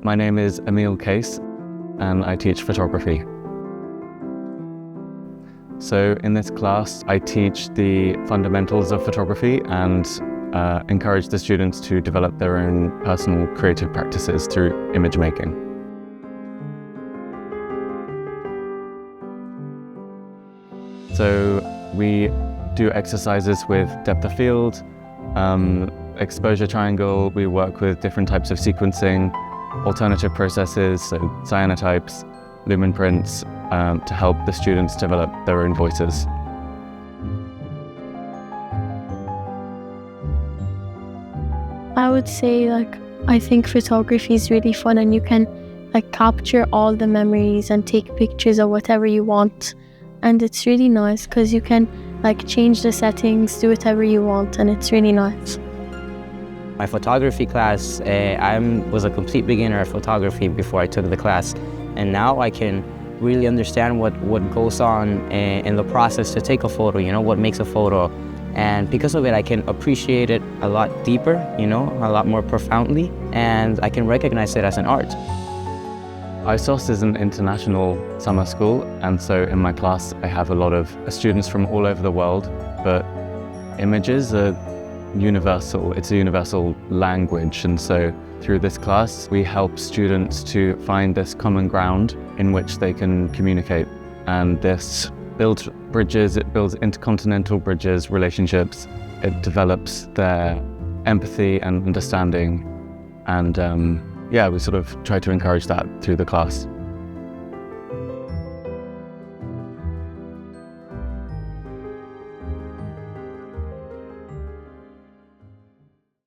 My name is Emil Case and I teach photography. So in this class, I teach the fundamentals of photography and encourage the students to develop their own personal creative practices through image making. So we do exercises with depth of field, exposure triangle. We work with different types of sequencing, alternative processes, so cyanotypes, lumen prints, to help the students develop their own voices. I would say I think photography is really fun, and you can capture all the memories and take pictures of whatever you want. And it's really nice because you can change the settings, do whatever you want, and it's really nice. My photography class, I was a complete beginner at photography before I took the class. And now I can really understand what goes on in the process to take a photo, what makes a photo. And because of it, I can appreciate it a lot deeper, a lot more profoundly, and I can recognize it as an art. ISSOS is an international summer school, and so in my class I have a lot of students from all over the world, but images are universal. It's a universal language, and so through this class we help students to find this common ground in which they can communicate, and this builds bridges, it builds intercontinental bridges, relationships, it develops their empathy and understanding, and we sort of try to encourage that through the class.